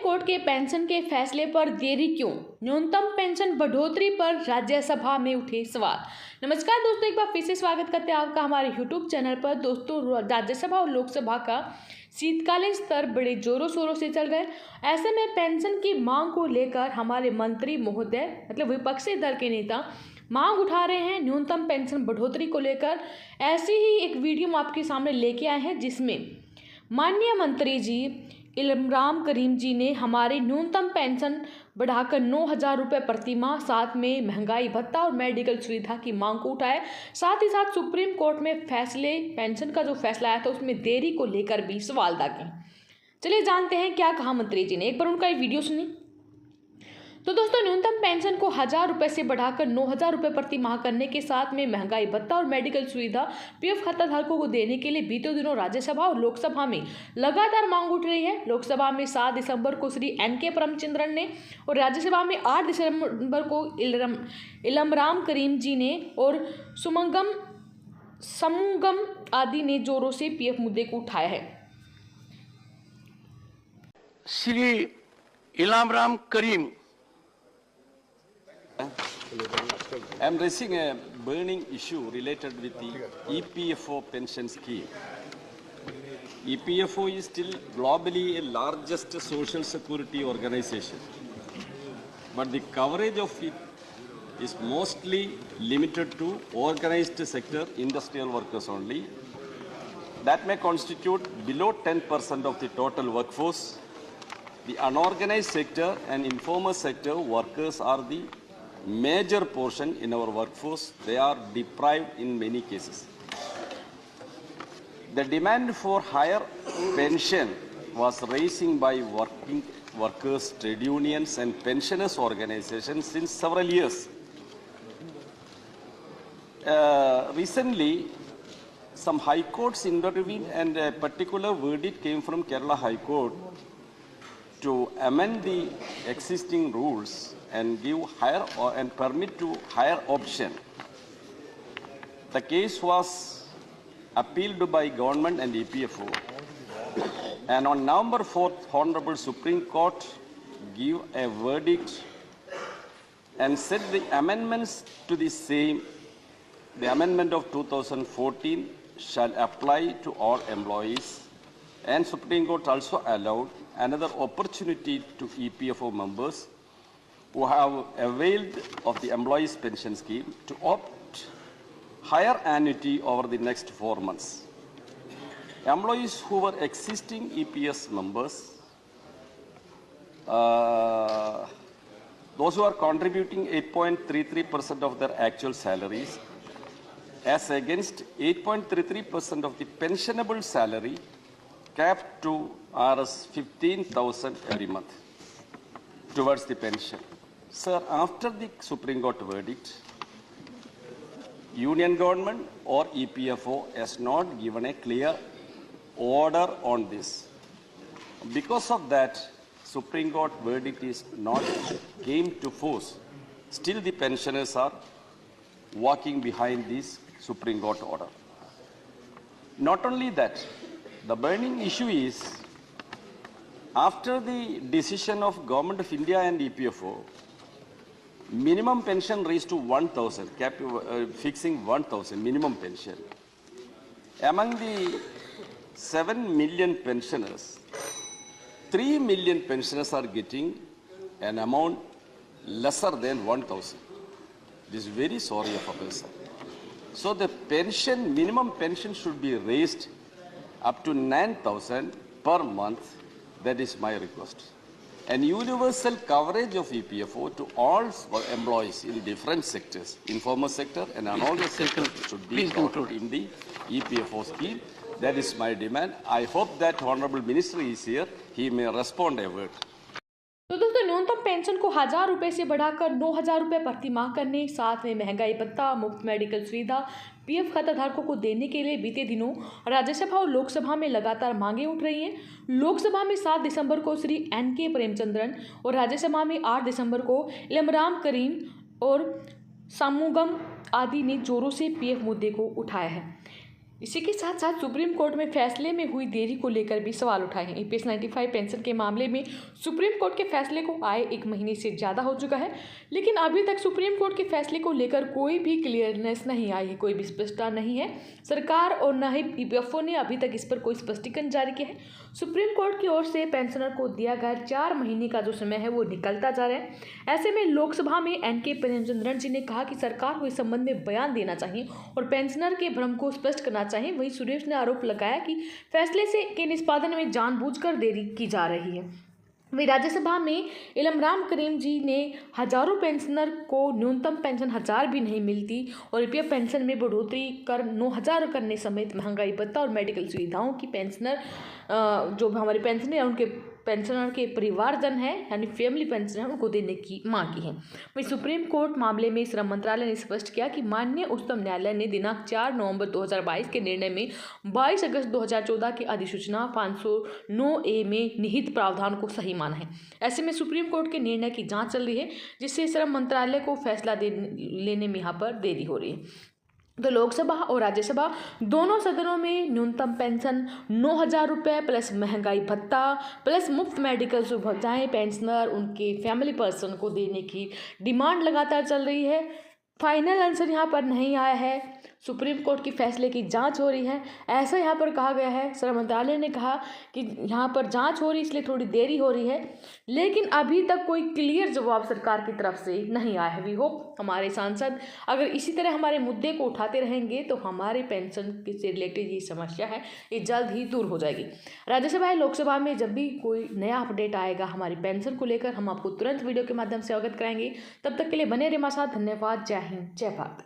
Court के pension के फैसले पर देरी क्यों? न्यूनतम पेंशन बढ़ोतरी पर राज्यसभा में उठे सवाल। नमस्कार दोस्तों, एक बार फिर से स्वागत करते हैं आपका हमारे यूट्यूब चैनल पर। दोस्तों, राज्यसभा और लोकसभा का शीतकालीन सत्र बड़े जोरों शोरों से चल रहे हैं। ऐसे में पेंशन की मांग को लेकर हमारे मंत्री महोदय मतलब विपक्षी दल के नेता मांग उठा रहे हैं न्यूनतम पेंशन बढ़ोतरी को लेकर। ऐसी ही एक वीडियो हम आपके सामने लेके आए हैं जिसमें माननीय मंत्री जी इमरान करीम जी ने हमारी न्यूनतम पेंशन बढ़ाकर 9,000 रुपये प्रति माह, साथ में महंगाई भत्ता और मेडिकल सुविधा की मांग को उठाए। साथ ही साथ सुप्रीम कोर्ट में पेंशन का जो फैसला आया था उसमें देरी को लेकर भी सवाल दागे। चलिए जानते हैं क्या कहा मंत्री जी ने, एक बार उनका ये वीडियो सुनिए। तो दोस्तों, न्यूनतम पेंशन को 1,000 रुपये से बढ़ाकर 9,000 रुपये प्रति माह करने के साथ में महंगाई भत्ता और मेडिकल सुविधा पीएफ खाता धारकों को देने के लिए बीते दिनों राज्यसभा और लोकसभा में लगातार मांग उठ रही है। लोकसभा में 7 दिसंबर को श्री एन.के. प्रमचंद्रन ने और राज्यसभा में 8 दिसंबर को इमरान करीम जी ने और समूगम आदि ने जोरों से पीएफ मुद्दे को उठाया है। श्री इमरान करीम, I am raising a burning issue related with the EPFO pension scheme. EPFO is still globally a largest social security organization, but the coverage of it is mostly limited to organized sector industrial workers only. That may constitute below 10% of the total workforce. The unorganized sector and informal sector workers are the major portion in our workforce. They are deprived in many cases. The demand for higher pension was raising by working workers, trade unions and pensioners organizations since several years. Recently, some high courts intervened and a particular verdict came from Kerala High Court to amend the existing rules and give higher and permit to higher option. The case was appealed by government and EPFO, and on November 4th, Honorable Supreme Court gave a verdict and said the amendments to the same, the amendment of 2014 shall apply to all employees, and Supreme Court also allowed another opportunity to EPFO members who have availed of the employees pension scheme to opt higher annuity over the next 4 months. Employees who were existing EPS members, those who are contributing 8.33% of their actual salaries as against 8.33% of the pensionable salary capped to Rs 15,000 every month towards the pension. Sir, after the Supreme Court verdict, Union government or EPFO has not given a clear order on this. Because of that, Supreme Court verdict is not came to force. Still the pensioners are walking behind this Supreme Court order. Not only that, the burning issue is after the decision of Government of India and EPFO, minimum pension raised to 1,000, fixing 1,000 minimum pension. Among the 7 million pensioners, 3 million pensioners are getting an amount lesser than 1,000. This is very sorry of a person. So the pension, minimum pension should be raised up to 9,000 per month. That is my request. And universal coverage of EPFO to all employees in different sectors, informal sector and unorganized sector should be covered in the EPFO scheme. That is my demand. I hope that Honorable Minister is here. He may respond a word. तो दोस्तों, न्यूनतम pension को 1,000 रुपये से बढ़ाकर 9,000 रुपये प्रति माह करने, साथ में महंगाई भत्ता, मुफ्त मेडिकल सुविधा पीएफ खाता धारकों को देने के लिए बीते दिनों राज्यसभा और लोकसभा में लगातार मांगें उठ रही हैं। लोकसभा में 7 दिसंबर को श्री एन.के. प्रमचंद्रन और राज्यसभा में 8 दिसंबर को इमरान करीम और समूगम आदि ने जोरों से पीएफ मुद्दे को उठाया है। इसी के साथ साथ सुप्रीम कोर्ट में फैसले में हुई देरी को लेकर भी सवाल उठाए हैं। ईपीएस 95 पेंशन के मामले में सुप्रीम कोर्ट के फैसले को आए 1 महीने से ज़्यादा हो चुका है, लेकिन अभी तक सुप्रीम कोर्ट के फैसले को लेकर कोई भी क्लियरनेस नहीं आई है, कोई भी स्पष्टता नहीं है। सरकार और न ही ईपीएफओ ने अभी तक इस पर कोई स्पष्टीकरण जारी किया है। सुप्रीम कोर्ट की ओर से पेंशनर को दिया गया 4 महीने का जो समय है वो निकलता जा रहा है। ऐसे में लोकसभा में एनके प्रेमचंद्रन जी ने कहा कि सरकार को इस संबंध में बयान देना चाहिए और पेंशनर के भ्रम को स्पष्ट करना चाहिए। वहीं सुरेश ने आरोप लगाया कि फैसले से के निष्पादन में जानबूझकर देरी की जा रही है। वहीं राज्यसभा में इलमराम करीम जी ने हजारों पेंशनर को न्यूनतम पेंशन 1000 भी नहीं मिलती और ईपीएफ पेंशन में बढ़ोतरी कर 9000 करने समेत महंगाई भत्ता और मेडिकल सुविधाओं की पेंशनर जो हमारे पेंशनर उनके पेंशनर के परिवारजन हैं यानी फैमिली पेंशन है उनको देने की मांग की है। वहीं सुप्रीम कोर्ट मामले में श्रम मंत्रालय ने स्पष्ट किया कि माननीय उच्चतम न्यायालय ने दिनांक 4 नवंबर 2022 के निर्णय में 22 अगस्त 2014 की अधिसूचना 509A में निहित प्रावधान को सही माना है। ऐसे में सुप्रीम कोर्ट के निर्णय की जांच चल रही है, जिससे श्रम मंत्रालय को फैसला लेने में यहाँ पर देरी हो रही है। तो लोकसभा और राज्यसभा दोनों सदनों में न्यूनतम पेंशन 9000 रुपये प्लस महंगाई भत्ता प्लस मुफ्त मेडिकल सुविधाएं पेंशनर उनके फैमिली पर्सन को देने की डिमांड लगातार चल रही है। फाइनल आंसर यहाँ पर नहीं आया है। सुप्रीम कोर्ट की फैसले की जांच हो रही है, ऐसा यहाँ पर कहा गया है। श्रम मंत्रालय ने कहा कि यहाँ पर जांच हो रही इसलिए थोड़ी देरी हो रही है, लेकिन अभी तक कोई क्लियर जवाब सरकार की तरफ से नहीं आया है। वी होप हमारे सांसद अगर इसी तरह हमारे मुद्दे को उठाते रहेंगे तो हमारे पेंशन से रिलेटेड ये समस्या है ये जल्द ही दूर हो जाएगी। राज्यसभा या लोकसभा में जब भी कोई नया अपडेट आएगा हमारी पेंशन को लेकर हम आपको तुरंत वीडियो के माध्यम से अवगत कराएंगे। तब तक के लिए बने रहिए हमारे साथ। धन्यवाद। जय हिंद, जय भारत।